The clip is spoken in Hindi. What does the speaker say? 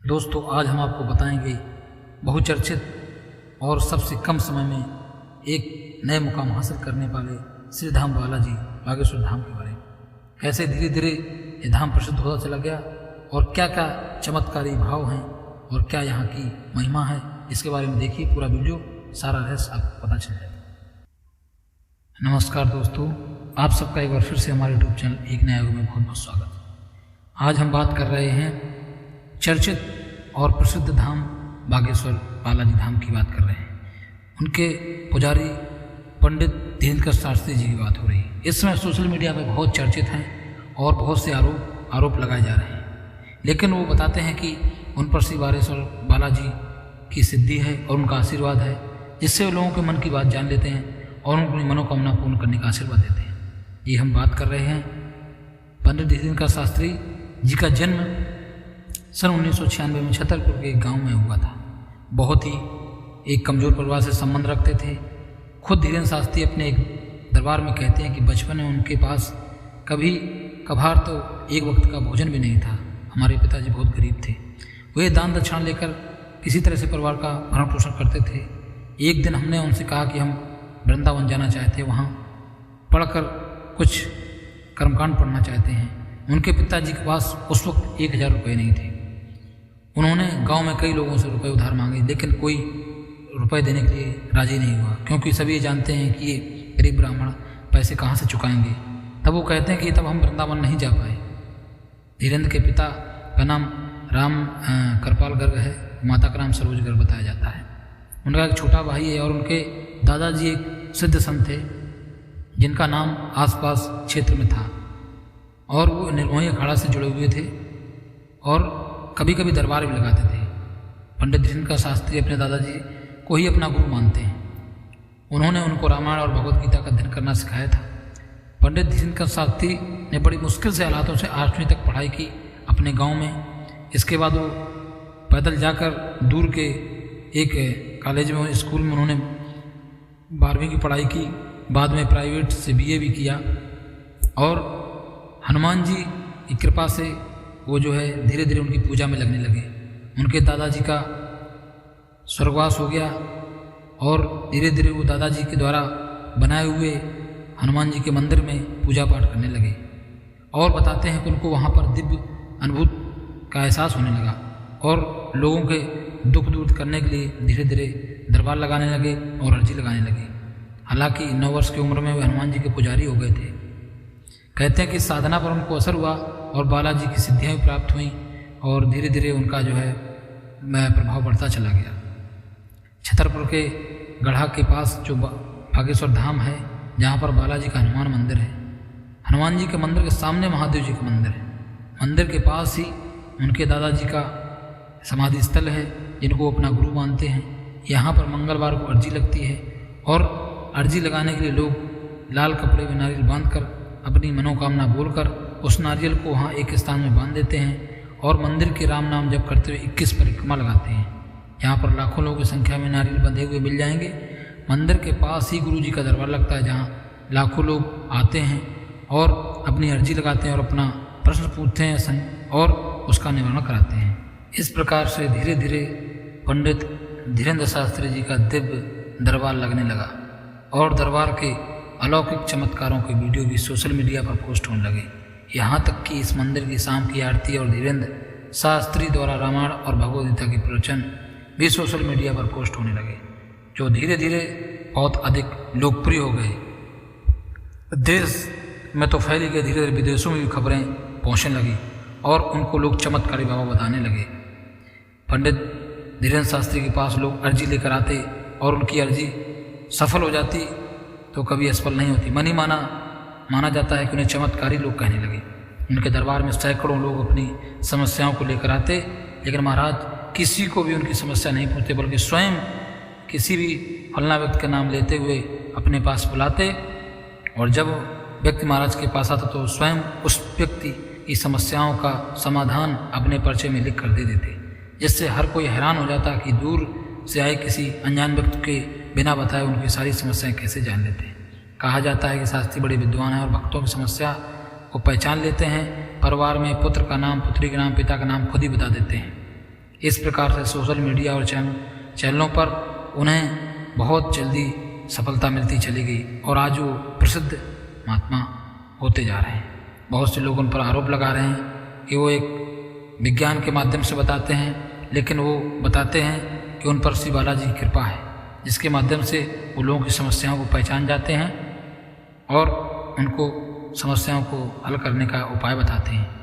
दोस्तों, आज हम आपको बताएंगे बहुचर्चित और सबसे कम समय में एक नए मुकाम हासिल करने वाले श्री धाम बालाजी बागेश्वर धाम के बारे में। कैसे धीरे धीरे ये धाम प्रसिद्ध होता चला गया और क्या क्या चमत्कारी भाव हैं और क्या यहाँ की महिमा है, इसके बारे में देखिए पूरा वीडियो, सारा रहस्य आपको पता चल जाएगा। नमस्कार दोस्तों, आप सबका एक बार फिर से हमारे यूट्यूब चैनल एक नया वीडियो में बहुत बहुत स्वागत। आज हम बात कर रहे हैं चर्चित और प्रसिद्ध धाम बागेश्वर बालाजी धाम की बात कर रहे हैं। उनके पुजारी पंडित धीरेन्द्र शास्त्री जी की बात हो रही है। इस समय सोशल मीडिया पर बहुत चर्चित हैं और बहुत से आरोप लगाए जा रहे हैं, लेकिन वो बताते हैं कि उन पर श्री बागेश्वर बालाजी की सिद्धि है और उनका आशीर्वाद है, जिससे वो लोगों के मन की बात जान लेते हैं और उनकी मनोकामना पूर्ण करने का आशीर्वाद देते हैं। ये हम बात कर रहे हैं पंडित धीरेन्द्र शास्त्री जी का जन्म सन 1996 में छतरपुर के एक गांव में हुआ था। बहुत ही एक कमज़ोर परिवार से संबंध रखते थे। खुद धीरेन्द्र शास्त्री अपने एक दरबार में कहते हैं कि बचपन में उनके पास कभी कभार तो एक वक्त का भोजन भी नहीं था। हमारे पिताजी बहुत गरीब थे। वे दान दक्षिणा लेकर किसी तरह से परिवार का भरण पोषण करते थे। एक दिन हमने उनसे कहा कि हम वृंदावन जाना चाहते हैं, वहाँ पढ़कर कुछ कर्मकांड पढ़ना चाहते हैं। उनके पिताजी के पास उस वक्त 1000 रुपये नहीं थे। उन्होंने गांव में कई लोगों से रुपए उधार मांगे, लेकिन कोई रुपए देने के लिए राजी नहीं हुआ, क्योंकि सभी ये जानते हैं कि ये गरीब ब्राह्मण पैसे कहाँ से चुकाएंगे। तब वो कहते हैं कि तब हम वृंदावन नहीं जा पाए। धीरेन्द्र के पिता का नाम राम कृपाल गर्ग है, माता का नाम सरोज गर्ग बताया जाता है। उनका एक छोटा भाई है और उनके दादाजी एक सिद्ध संत थे जिनका नाम आसपास क्षेत्र में था और वो निर्मोही अखाड़ा से जुड़े हुए थे और कभी कभी दरबार भी लगाते थे। पंडित धीरेन्द्र शास्त्री अपने दादाजी को ही अपना गुरु मानते हैं। उन्होंने उनको रामायण और भगवत गीता का अध्ययन करना सिखाया था। पंडित धीरेन्द्र शास्त्री ने बड़ी मुश्किल से हालातों से 8वीं तक पढ़ाई की अपने गांव में। इसके बाद वो पैदल जाकर दूर के एक कॉलेज में, स्कूल में उन्होंने 12वीं की पढ़ाई की। बाद में प्राइवेट से BA भी किया और हनुमान जी की कृपा से वो जो है धीरे धीरे उनकी पूजा में लगने लगे। उनके दादाजी का स्वर्गवास हो गया और धीरे धीरे वो दादाजी के द्वारा बनाए हुए हनुमान जी के मंदिर में पूजा पाठ करने लगे और बताते हैं कि उनको वहाँ पर दिव्य अनुभूत का एहसास होने लगा और लोगों के दुख दूर करने के लिए धीरे धीरे दरबार लगाने लगे और अर्जी लगाने लगे। हालांकि 9 वर्ष की उम्र में वे हनुमान जी के पुजारी हो गए थे। कहते हैं कि साधना पर उनको असर हुआ और बालाजी की सिद्धियाँ भी प्राप्त हुई और धीरे धीरे उनका जो है प्रभाव बढ़ता चला गया। छतरपुर के गढ़ा के पास जो बागेश्वर धाम है, जहाँ पर बालाजी का हनुमान मंदिर है, हनुमान जी के मंदिर के सामने महादेव जी का मंदिर है। मंदिर के पास ही उनके दादाजी का समाधि स्थल है, जिनको वो अपना गुरु मानते हैं। यहाँ पर मंगलवार को अर्जी लगती है और अर्जी लगाने के लिए लोग लाल कपड़े में नारियल बांधकर अपनी मनोकामना बोलकर उस नारियल को वहाँ एक स्थान में बांध देते हैं और मंदिर के राम नाम जप करते हुए 21 परिक्रमा लगाते हैं। यहाँ पर लाखों लोगों की संख्या में नारियल बंधे हुए मिल जाएंगे। मंदिर के पास ही गुरु जी का दरबार लगता है, जहाँ लाखों लोग आते हैं और अपनी अर्जी लगाते हैं और अपना प्रश्न पूछते हैं और उसका निवारण कराते हैं। इस प्रकार से धीरे धीरे पंडित धीरेन्द्र शास्त्री जी का दिव्य दरबार लगने लगा और दरबार के अलौकिक चमत्कारों के वीडियो भी सोशल मीडिया पर पोस्ट होने लगे। यहाँ तक कि इस मंदिर की शाम की आरती और धीरेन्द्र शास्त्री द्वारा रामायण और भगवद गीता के प्रवचन भी सोशल मीडिया पर पोस्ट होने लगे, जो धीरे धीरे बहुत अधिक लोकप्रिय हो गए। देश में तो फैली गई, धीरे धीरे विदेशों में भी खबरें पहुँचने लगी और उनको लोग चमत्कारी बाबा बताने लगे। पंडित धीरेन्द्र शास्त्री के पास लोग अर्जी लेकर आते और उनकी अर्जी सफल हो जाती तो कभी असफल नहीं होती। मनी माना जाता है कि उन्हें चमत्कारी लोग कहने लगे। उनके दरबार में सैकड़ों लोग अपनी समस्याओं को लेकर आते, लेकिन महाराज किसी को भी उनकी समस्या नहीं पूछते, बल्कि स्वयं किसी भी फलना व्यक्ति का नाम लेते हुए अपने पास बुलाते और जब व्यक्ति महाराज के पास आता तो स्वयं उस व्यक्ति की समस्याओं का समाधान अपने पर्चे में लिख कर दे देते, जिससे हर कोई हैरान हो जाता कि दूर से आए किसी अनजान व्यक्ति के बिना बताए उनकी सारी समस्याएं कैसे जान लेते हैं। कहा जाता है कि शास्त्री बड़े विद्वान हैं और भक्तों की समस्या को पहचान लेते हैं। परिवार में पुत्र का नाम, पुत्री का नाम, पिता का नाम खुद ही बता देते हैं। इस प्रकार से सोशल मीडिया और चैनलों पर उन्हें बहुत जल्दी सफलता मिलती चली गई और आज वो प्रसिद्ध महात्मा होते जा रहे हैं। बहुत से लोग उन पर आरोप लगा रहे हैं कि वो एक विज्ञान के माध्यम से बताते हैं, लेकिन वो बताते हैं कि उन पर श्री बालाजी की कृपा है, जिसके माध्यम से वो लोगों की समस्याओं को पहचान जाते हैं और उनको समस्याओं को हल करने का उपाय बताते हैं।